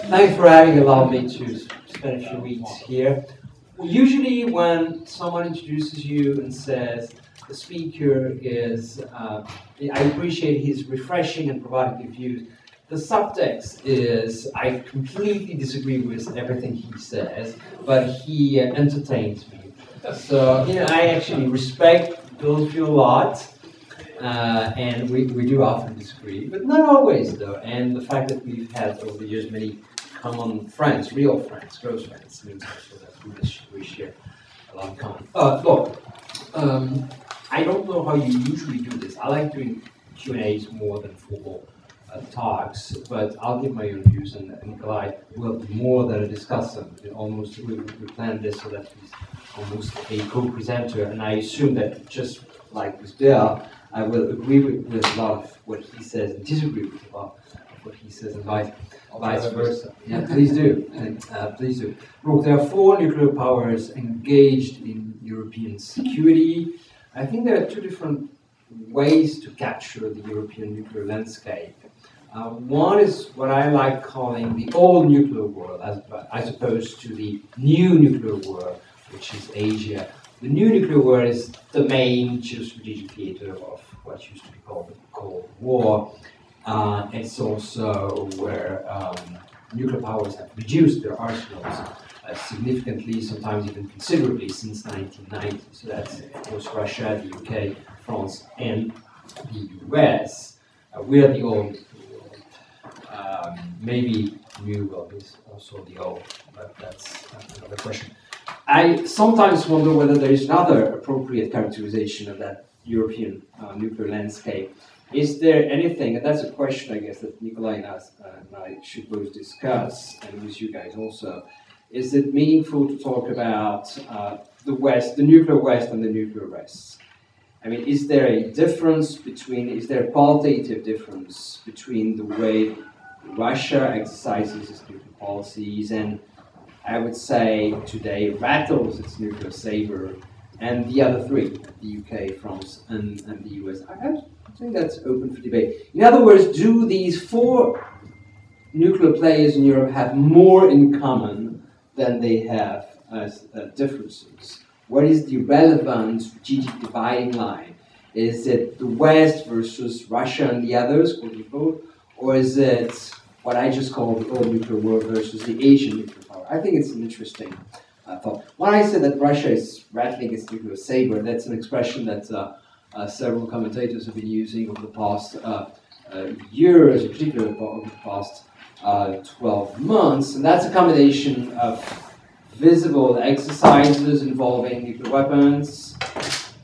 Thanks for allowed me to spend a few weeks here. Usually when someone introduces you and says the speaker is, I appreciate his refreshing and provocative views, the subtext is, I completely disagree with everything he says, but he entertains me. So, I actually respect those of you a lot. And we do often disagree, but not always, though. And the fact that we've had over the years many common friends, real friends, close friends, means also that we share a lot in common. Look, I don't know how you usually do this. I like doing Q&As more than formal talks, but I'll give my own views, and Nikolai will be more than a discussant. We planned this so that he's almost a co-presenter, and I assume that just like with Bill, I will agree with a lot of what he says and disagree with a lot of what he says and vice versa. Yeah, please do. Please do. Look, there are 4 nuclear powers engaged in European security. I think there are 2 different ways to capture the European nuclear landscape. One is what I like calling the old nuclear world, as opposed to the new nuclear world, which is Asia. The new nuclear world is the main geostrategic theater of what used to be called the Cold War. It's also where nuclear powers have reduced their arsenals significantly, sometimes even considerably, since 1990. So that's, of course, Russia, the UK, France, and the US. We are the old nuclear world. Maybe new world is also the old, but that's another question. I sometimes wonder whether there is another appropriate characterization of that European nuclear landscape. Is there anything, and that's a question I guess that Nikolai and I should both discuss, and with you guys also, is it meaningful to talk about the West, the nuclear West and the nuclear West? I mean, is there a difference between, is there a qualitative difference between the way Russia exercises its nuclear policies and I would say today rattles its nuclear saber, and the other 3, the UK, France, and the US. I think that's open for debate. In other words, do these 4 nuclear players in Europe have more in common than they have as differences? What is the relevant strategic dividing line? Is it the West versus Russia and the others, quote unquote, or is it what I just call the old nuclear world versus the Asian nuclear power? I think it's an interesting thought. When I say that Russia is rattling its nuclear saber, that's an expression that several commentators have been using over the past years, in particular over the past 12 months, and that's a combination of visible exercises involving nuclear weapons,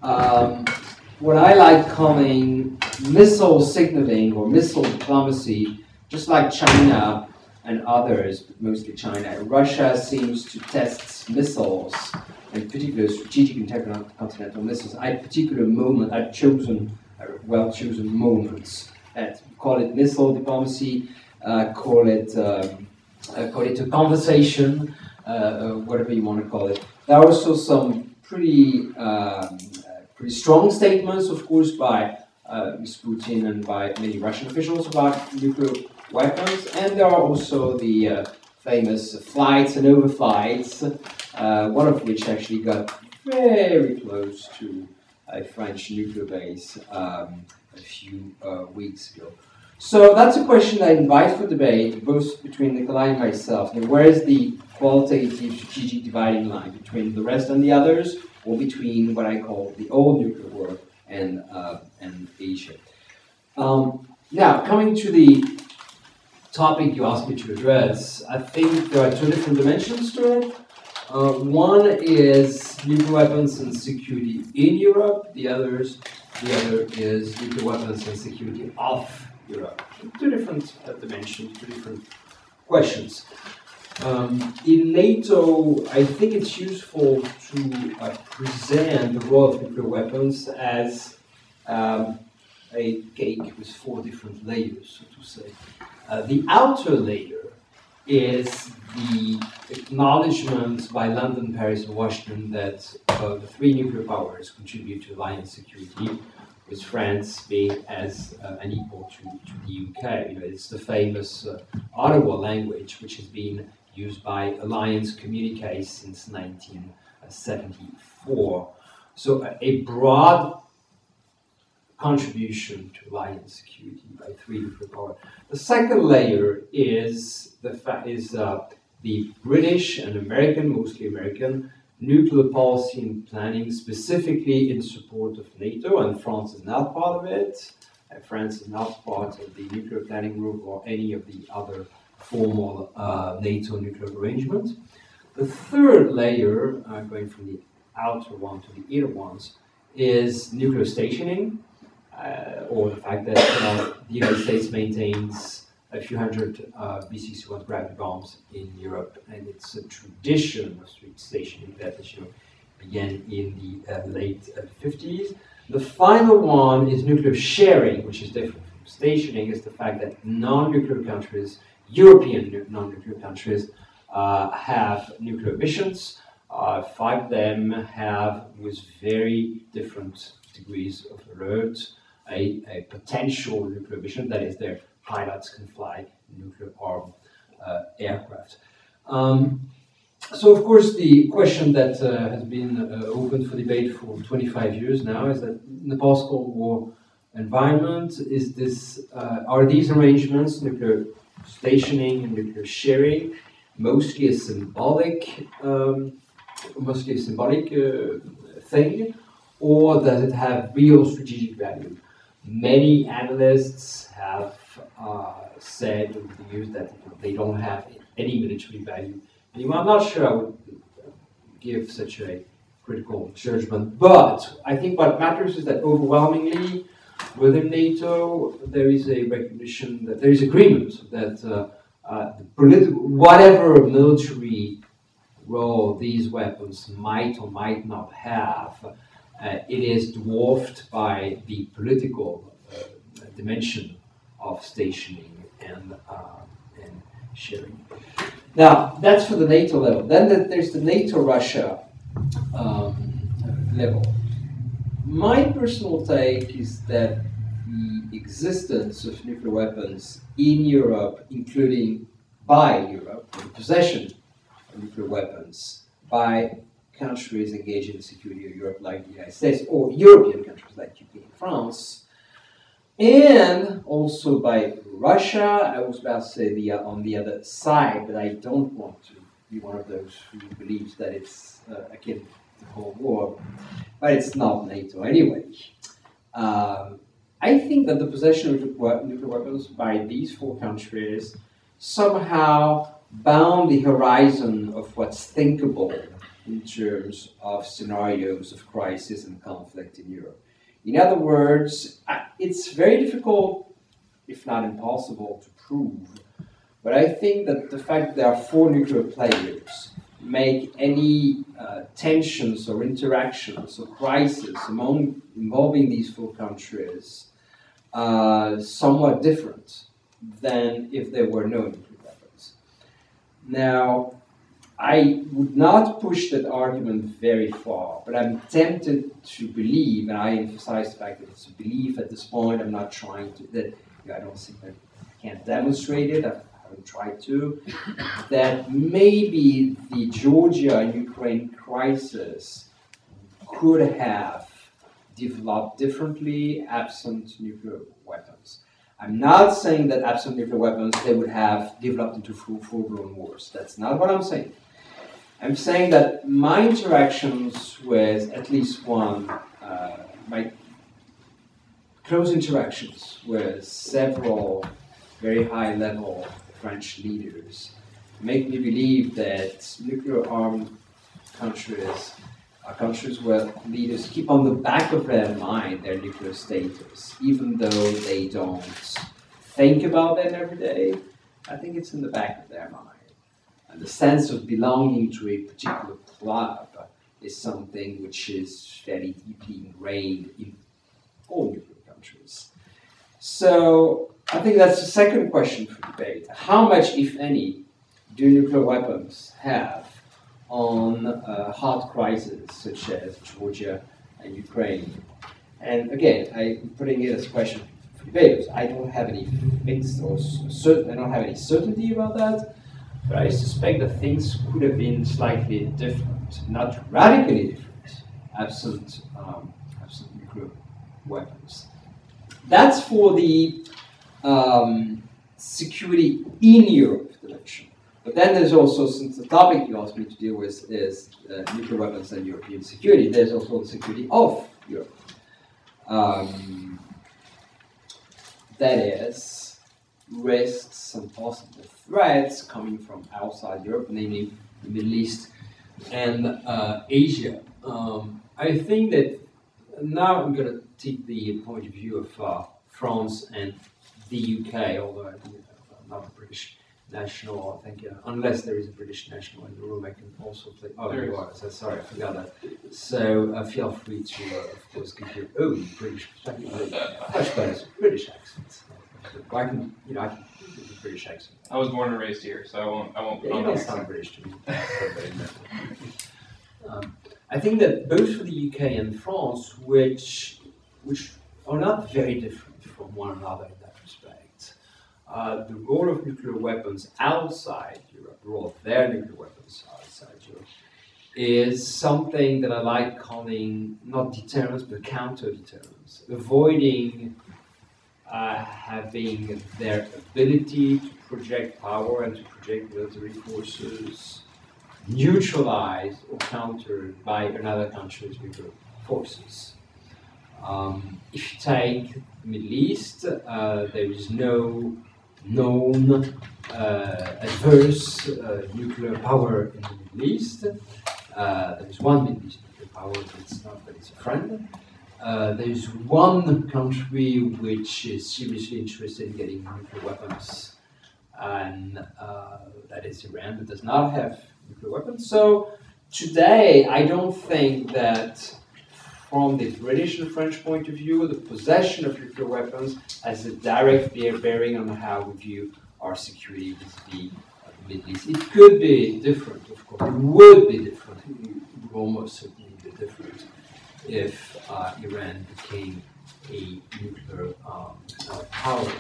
what I like calling missile signaling or missile diplomacy. Just like China and others, but mostly China, Russia seems to test missiles, in particular strategic intercontinental missiles, at particular moment, at well-chosen moments. Call it missile diplomacy, call it a conversation, whatever you want to call it. There are also some pretty strong statements, of course, by Mr. Putin and by many Russian officials about nuclear weapons, and there are also the famous flights and overflights, one of which actually got very close to a French nuclear base a few weeks ago. So that's a question I invite for debate, both between Nikolai and myself. Where is the qualitative strategic dividing line between the rest and the others, or between what I call the old nuclear world and Asia? Now, coming to the topic you asked me to address, I think there are 2 different dimensions to it. One is nuclear weapons and security in Europe. The other is nuclear weapons and security of Europe. 2 different dimensions, 2 different questions. In NATO, I think it's useful to present the role of nuclear weapons as a cake with 4 different layers, so to say. The outer layer is the acknowledgement by London, Paris, and Washington that the 3 nuclear powers contribute to alliance security, with France being as an equal to the UK. You know, it's the famous Ottawa language, which has been used by alliance communiques since 1974. So a broad contribution to alliance security by three nuclear powers. The second layer is the British and American, mostly American, nuclear policy and planning, specifically in support of NATO, and France is not part of it. France is not part of the nuclear planning group or any of the other formal NATO nuclear arrangements. The third layer, going from the outer one to the inner ones, is nuclear stationing, or the fact that the United States maintains a few hundred B61 gravity bombs in Europe, and it's a tradition of stationing that began in the late 50s. The final one is nuclear sharing, which is different from stationing, is the fact that non-nuclear countries, European non-nuclear countries, have nuclear missions. 5 of them have, with very different degrees of alert, a potential nuclear mission, that is, their pilots can fly nuclear-armed aircraft. So, of course, the question that has been open for debate for 25 years now is that in the post-Cold War environment, are these arrangements, nuclear stationing and nuclear sharing, mostly a symbolic thing, or does it have real strategic value? Many analysts have said over the years that they don't have any military value anymore. I'm not sure I would give such a critical judgment, but I think what matters is that overwhelmingly within NATO there is a recognition that there is agreement that whatever military role these weapons might or might not have, it is dwarfed by the political dimension of stationing and sharing. Now, that's for the NATO level. Then there's the NATO-Russia level. My personal take is that the existence of nuclear weapons in Europe, including by Europe, the possession of nuclear weapons by countries engaged in the security of Europe, like the United States, or European countries like UK and France, and also by Russia. I was about to say on the other side, but I don't want to be one of those who believes that it's akin to the Cold War, but it's not NATO anyway. I think that the possession of nuclear weapons by these 4 countries somehow bound the horizon of what's thinkable in terms of scenarios of crisis and conflict in Europe. In other words, it's very difficult, if not impossible, to prove, but I think that the fact that there are 4 nuclear players make any tensions or interactions or crisis involving these 4 countries somewhat different than if there were no nuclear weapons. Now, I would not push that argument very far, but I'm tempted to believe, and I emphasize the fact that it's a belief at this point. I'm not trying to, I don't think I can't demonstrate it, I haven't tried to, that maybe the Georgia and Ukraine crisis could have developed differently absent nuclear weapons. I'm not saying that absent nuclear weapons, they would have developed into full-blown wars. That's not what I'm saying. I'm saying that my interactions with at least one, my close interactions with several very high-level French leaders make me believe that nuclear-armed countries are countries where leaders keep on the back of their mind their nuclear status, even though they don't think about them every day. I think it's in the back of their mind. And the sense of belonging to a particular club is something which is fairly deeply ingrained in all nuclear countries. So I think that's the second question for debate. How much, if any, do nuclear weapons have on hot crises such as Georgia and Ukraine? And again, I'm putting it as a question for debaters. I don't have any fixed or certain. I don't have any certainty about that, but I suspect that things could have been slightly different, not radically different, absent nuclear weapons. That's for the security in Europe direction. But then there's also, since the topic you asked me to deal with is nuclear weapons and European security, there's also the security of Europe. That is, risks and possible threats coming from outside Europe, namely the Middle East and Asia. I think that now I'm going to take the point of view of France and the UK, although I'm not a British national, I think, unless there is a British national in the room, I can also play. Oh, there you are. So, sorry, I forgot that. So feel free to, of course, give your own British perspective. Much better British accents. I can, I can do the British accent. I was born and raised here, so I won't put you on don't the sound accent. British to me. I think that both for the UK and France, which are not very different from one another in that respect, the role of nuclear weapons outside Europe, the role of their nuclear weapons outside Europe, is something that I like calling not deterrence but counter-deterrence, avoiding having their ability to project power and to project military forces neutralized or countered by another country's nuclear forces. If you take the Middle East, there is no known adverse nuclear power in the Middle East. There is one Middle East nuclear power, but it's a friend. There is one country which is seriously interested in getting nuclear weapons, and that is Iran, that does not have nuclear weapons. So today, I don't think that from the British and French point of view, the possession of nuclear weapons has a direct bearing on how we view our security vis-a-vis the Middle East. It could be different, of course. It would be different. It would almost certainly be different if Iran became a nuclear power.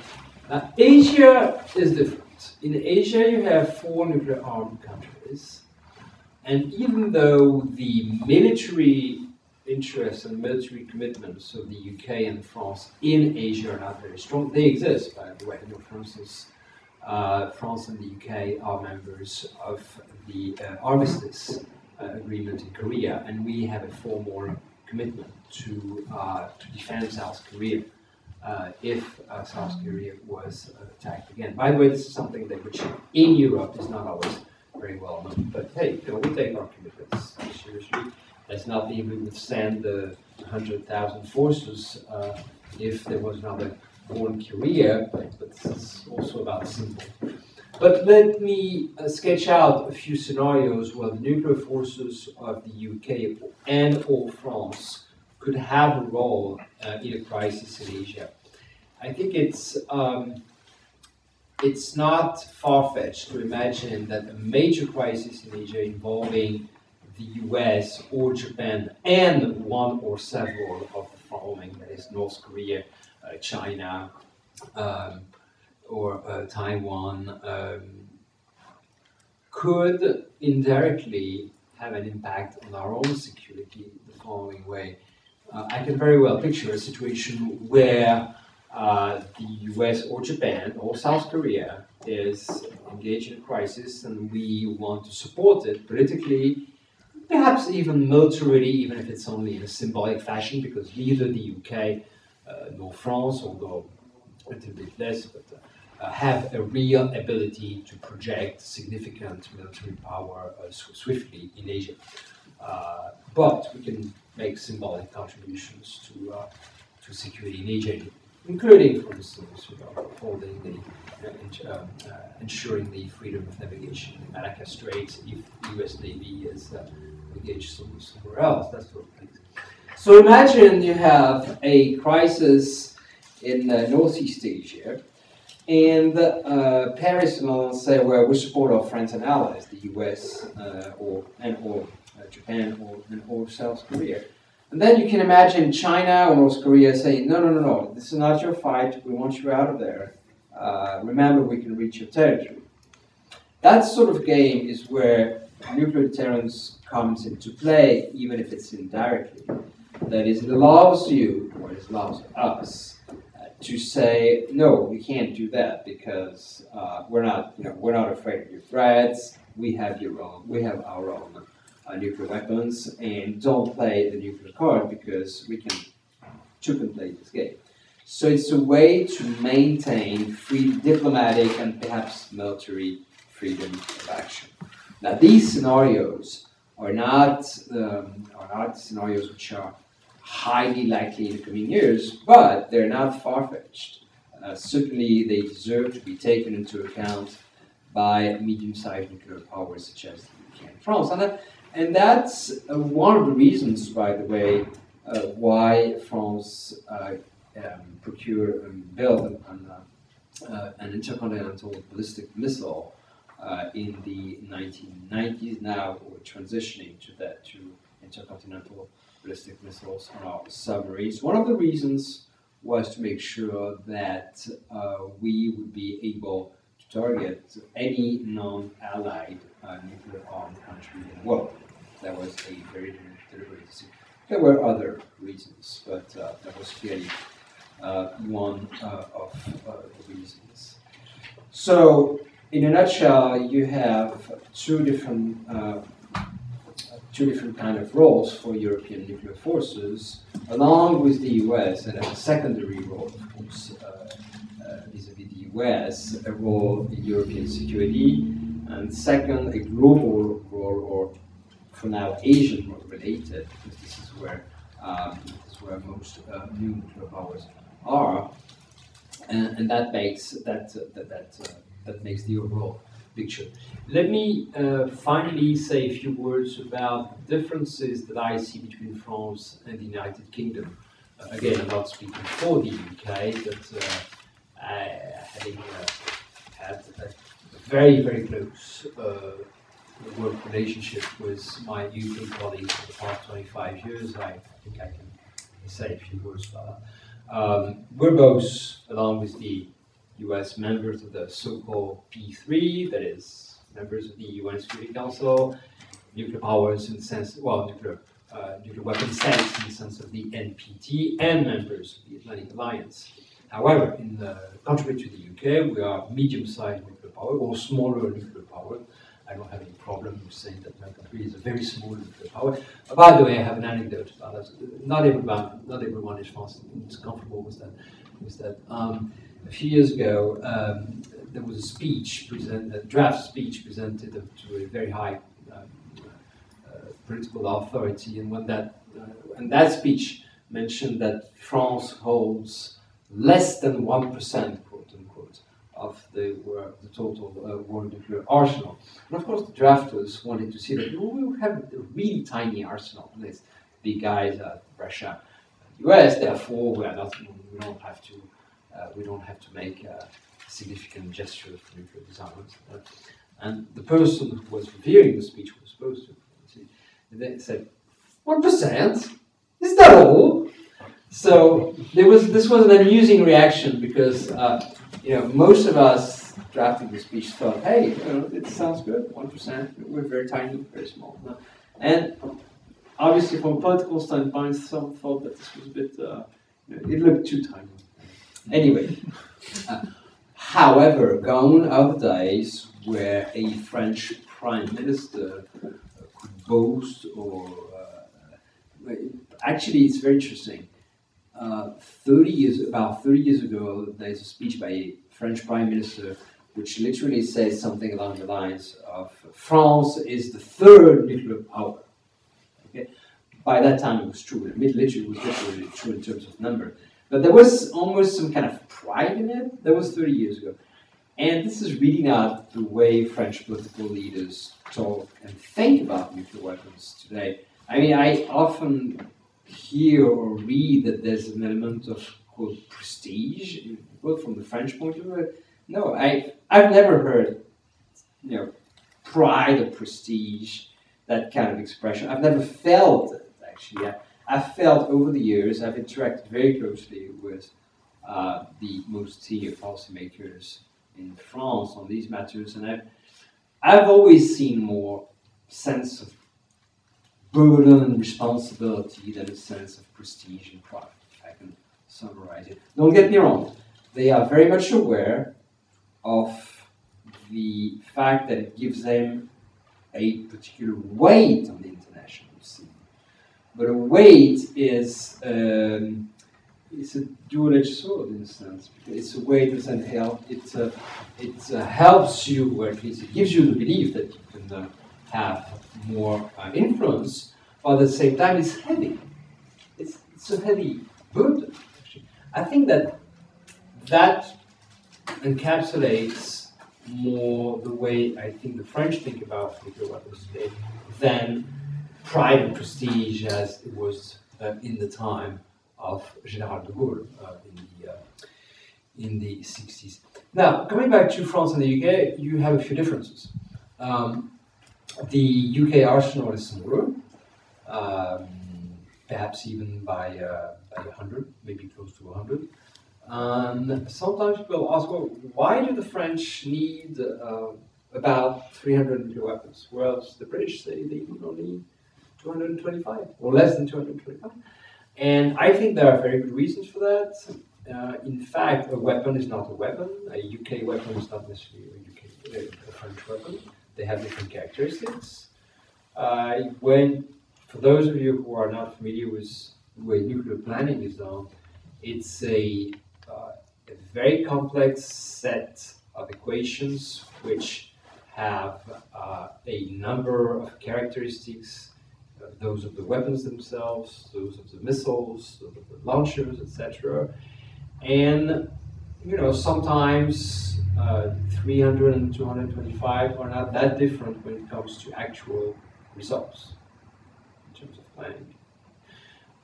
Now, Asia is different. In Asia, you have 4 nuclear-armed countries, and even though the military interests and military commitments of the UK and France in Asia are not very strong, they exist, by the way. For instance, France and the UK are members of the Armistice Agreement in Korea, and we have a formal commitment to defend South Korea if South Korea was attacked again. By the way, this is something that which in Europe is not always very well known. But hey, we take our commitments seriously. That's not the we would send the 100,000 forces if there was another war in Korea, but it's also about symbol. But let me sketch out a few scenarios where the nuclear forces of the UK and or France could have a role in a crisis in Asia. I think it's not far-fetched to imagine that a major crisis in Asia involving the US or Japan and one or several of the following, that is North Korea, China, or Taiwan, could indirectly have an impact on our own security the following way. I can very well picture a situation where the US or Japan or South Korea is engaged in a crisis and we want to support it politically, perhaps even militarily, even if it's only in a symbolic fashion, because neither the UK nor France, although a little bit less, but have a real ability to project significant military power swiftly in Asia. But we can make symbolic contributions to security in Asia, including, for instance, holding the ensuring the freedom of navigation in Malacca Strait if the US Navy is engaged somewhere else, that sort of thing. So imagine you have a crisis in Northeast Asia, and Paris and London say, well, we support our friends and allies, the US or Japan or South Korea. And then you can imagine China or North Korea saying, no, no, no, no, this is not your fight, we want you out of there. Remember, we can reach your territory. That sort of game is where nuclear deterrence comes into play, even if it's indirectly. That is, it allows you, or it allows us, to say, no, we can't do that because we're not afraid of your threats. We have our own nuclear weapons, and don't play the nuclear card because we can play this game. So it's a way to maintain free diplomatic and perhaps military freedom of action. Now, these scenarios are not scenarios which are highly likely in the coming years, but they're not far-fetched. Certainly, they deserve to be taken into account by medium-sized nuclear powers such as the UK and France. And that's one of the reasons, by the way, why France built an intercontinental ballistic missile in the 1990s. Now we're transitioning to intercontinental ballistic missiles on our submarines. One of the reasons was to make sure that we would be able to target any non-allied nuclear-armed country in the world. That was a very deliberate decision. There were other reasons, but that was clearly one of the reasons. So, in a nutshell, you have two different kind of roles for European nuclear forces, along with the US, and as a secondary role, of course, vis-à-vis the US, a role in European security, and second, a global role, or for now Asian related, because this is where most new nuclear powers are, and that makes that makes the overall picture. Let me finally say a few words about the differences that I see between France and the United Kingdom. Again, I'm not speaking for the UK, but having had a very, very close work relationship with my UK colleagues for the past 25 years, I think I can say a few words about that. We're both, along with the US, members of the so-called P3, that is, members of the UN Security Council, nuclear powers in the sense, well, nuclear weapons sense in the sense of the NPT, and members of the Atlantic Alliance. However, contrary to the UK, we are medium-sized nuclear power, or smaller nuclear power. I don't have any problem with saying that my country is a very small nuclear power. By the way, I have an anecdote about that. Not everyone is comfortable with that. A few years ago, there was a speech a draft speech presented to a very high political authority, and that speech mentioned that France holds less than 1%, quote unquote, of the total world nuclear arsenal. And of course, the drafters wanted to see that we will have a really tiny arsenal. And it's big guys, Russia, US. Therefore, we don't have to make significant gestures for nuclear disarmament. And the person who was reviewing the speech was supposed to. They said, 1%? Is that all? So this was an amusing reaction because most of us drafting the speech thought, hey, it sounds good, 1%. We're very tiny, very small. And obviously, from a political standpoint, some thought that this was a bit. It looked too tiny. Anyway, however, gone are the days where a French prime minister could boast, or actually, it's very interesting. About 30 years ago, there's a speech by a French prime minister which literally says something along the lines of France is the third nuclear power. Okay? By that time, it was true. It was literally true in terms of number. But there was almost some kind of pride in it. That was 30 years ago. And this is really not the way French political leaders talk and think about nuclear weapons today. I mean, I often hear or read that there's an element of, quote, prestige, both from the French point of view. No, I've never heard, pride or prestige, that kind of expression. I've never felt it, actually. I've felt over the years, I've interacted very closely with the most senior policymakers in France on these matters, and I've always seen more sense of burden and responsibility than a sense of prestige and pride, if I can summarize it. Don't get me wrong, they are very much aware of the fact that it gives them a particular weight on the international scene. But a weight is it's a dual-edged sword in a sense, because it's a weight that doesn't help. It helps you, or at least it gives you the belief that you can have more influence, but at the same time it's heavy. It's a heavy burden, actually. I think that encapsulates more the way I think the French think about nuclear weapons today than pride and prestige as it was in the time of General de Gaulle in the 60s. Now, coming back to France and the UK, you have a few differences. The UK arsenal is smaller, perhaps even by 100, maybe close to 100. Sometimes people ask, well, why do the French need about 300 nuclear weapons, whereas the British say they need only 225, or less than 225? And I think there are very good reasons for that. In fact, a weapon is not a weapon. A UK weapon is not necessarily a French weapon. They have different characteristics. For those of you who are not familiar with the way nuclear planning is done, it's a very complex set of equations which have a number of characteristics, those of the weapons themselves, those of the missiles, those of the launchers, etc. And sometimes 300 and 225 are not that different when it comes to actual results in terms of planning.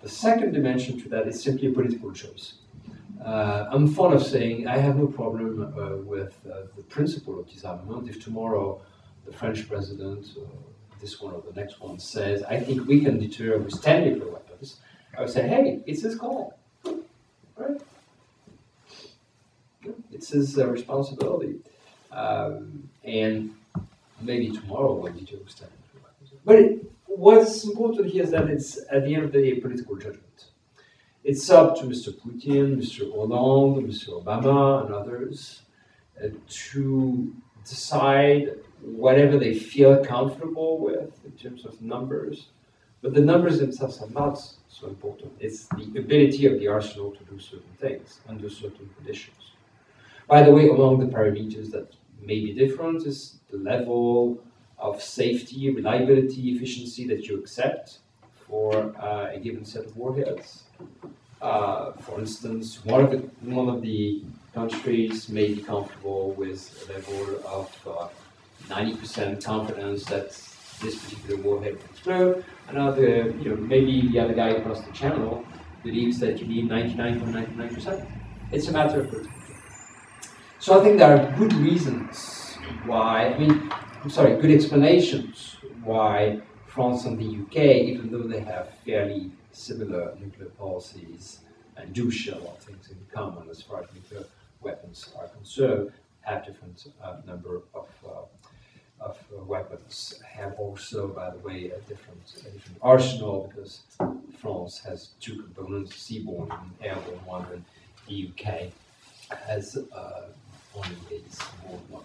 The second dimension to that is simply a political choice. I'm fond of saying I have no problem with the principle of disarmament. If tomorrow the French president, this one or the next one, says, I think we can deter with 10 nuclear weapons, I would say, hey, it's his call, right? It's his responsibility. And maybe tomorrow we'll deter with 10 nuclear weapons. But what's important here is that it's, at the end of the day, a political judgment. It's up to Mr. Putin, Mr. Hollande, Mr. Obama, and others to decide whatever they feel comfortable with in terms of numbers. But the numbers themselves are not so important. It's the ability of the arsenal to do certain things under certain conditions. By the way, among the parameters that may be different is the level of safety, reliability, efficiency that you accept for a given set of warheads. For instance, one of the countries may be comfortable with a level of 90% confidence that this particular warhead will explode. Another, maybe the other guy across the channel believes that you need 99.99%. It's a matter of political judgment. So I think there are good reasons why, good explanations why France and the UK, even though they have fairly similar nuclear policies and do share a lot of things in common as far as nuclear weapons are concerned, have different number of weapons. Have also, by the way, a different arsenal, because France has two components, seaborne and airborne one, and the UK has only a seaborne one.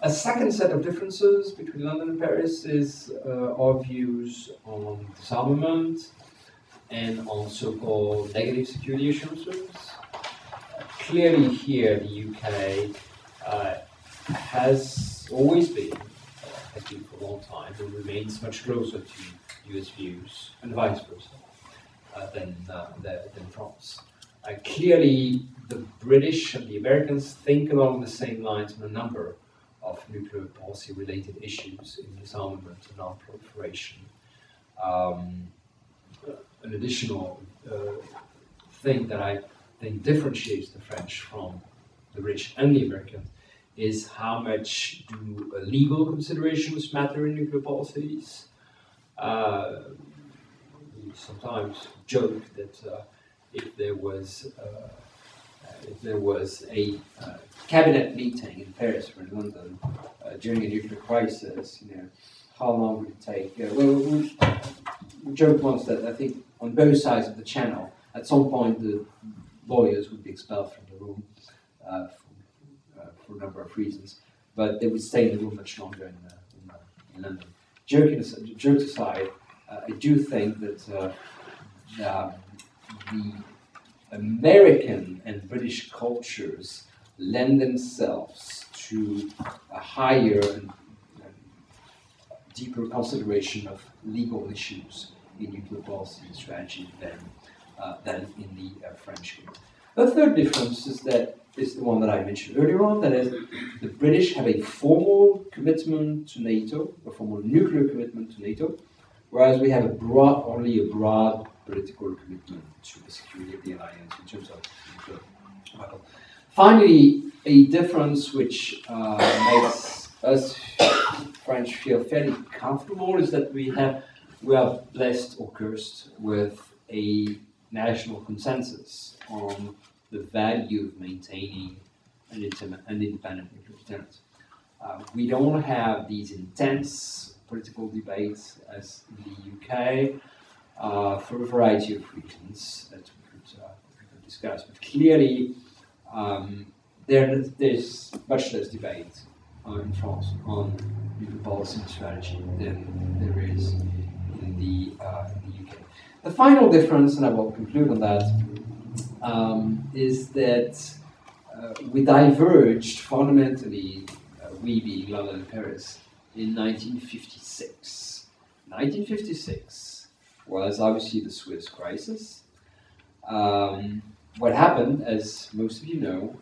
A second set of differences between London and Paris is our views on disarmament and on so-called negative security assurances. Clearly here, the UK has always been, has been for a long time, and remains much closer to US views, and vice versa, than France. Clearly, the British and the Americans think along the same lines on a number of nuclear policy-related issues in disarmament and non-proliferation. An additional thing that I think differentiates the French from the British and the Americans is how much do legal considerations matter in nuclear policies. sometimes joke that if there was a cabinet meeting in Paris or in London during a nuclear crisis, how long would it take? We joked once that I think on both sides of the channel, at some point the lawyers would be expelled from the room for a number of reasons, but they would stay in the room much longer in London. Jokes aside, I do think that the American and British cultures lend themselves to a higher and deeper consideration of legal issues in nuclear policy and strategy than in the French case. The third difference is the one that I mentioned earlier on, that is, the British have a formal commitment to NATO, a formal nuclear commitment to NATO, whereas we have only a broad political commitment to the security of the alliance in terms of nuclear weapons. Finally, a difference which makes us French feel fairly comfortable is that we are blessed or cursed with a national consensus on the value of maintaining an independent nuclear deterrence. We don't have these intense political debates as in the UK for a variety of reasons that we could discuss. But clearly, there's much less debate in France on nuclear policy and strategy than there is in the UK. The final difference, and I will conclude on that, is that we diverged fundamentally, we being London and Paris, in 1956. 1956 was obviously the Suez Crisis. What happened, as most of you know,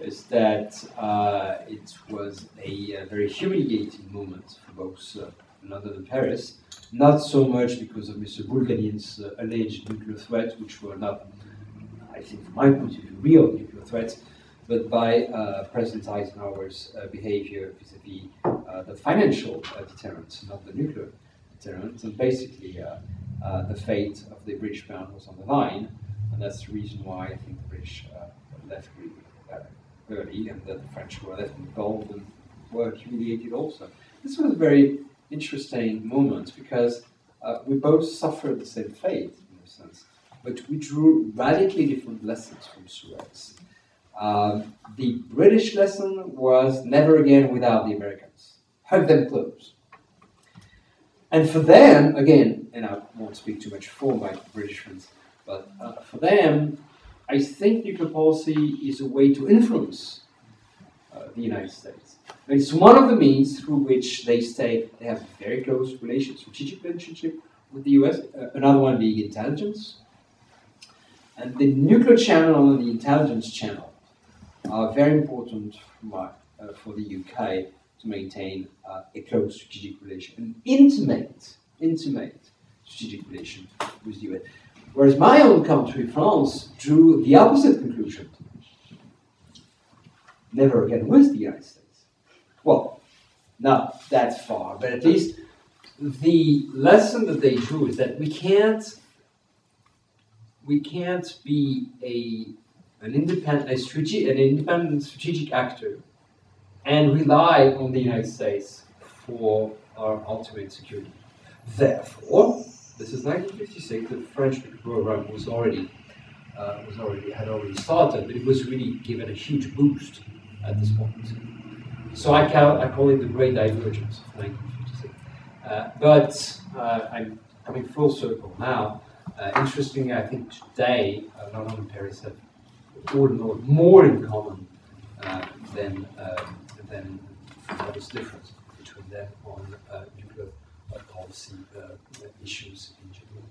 is that it was a very humiliating moment for both London and Paris, not so much because of Mr. Bulganin's alleged nuclear threats, which were not, I think from my point of view, real nuclear threats, but by President Eisenhower's behavior vis-à-vis the financial deterrence, not the nuclear deterrence, and basically the fate of the British pound was on the line, and that's the reason why I think the British left really early, and that the French were left in the cold and were humiliated also. This was a very interesting moment because we both suffered the same fate in a sense, but we drew radically different lessons from Suez. The British lesson was never again without the Americans. Hug them close. And for them, again, and I won't speak too much for my British friends, but for them, I think nuclear policy is a way to influence the United States. And it's one of the means through which they have a very close strategic relationship with the US, another one being intelligence. And the nuclear channel and the intelligence channel are very important for the UK to maintain a close strategic relation, an intimate strategic relation with the US. Whereas my own country, France, drew the opposite conclusion. Never again with the United States. Well, not that far, but at least the lesson that they drew is that we can't be an independent strategic actor and rely on the United States for our ultimate security. Therefore, this is 1956. The French nuclear program had already started, but it was really given a huge boost at this point. So I call it the Great Divergence of 1956. But I'm coming full circle now. Interestingly, I think today London and Paris have more in common than what is different between them on nuclear policy issues in general.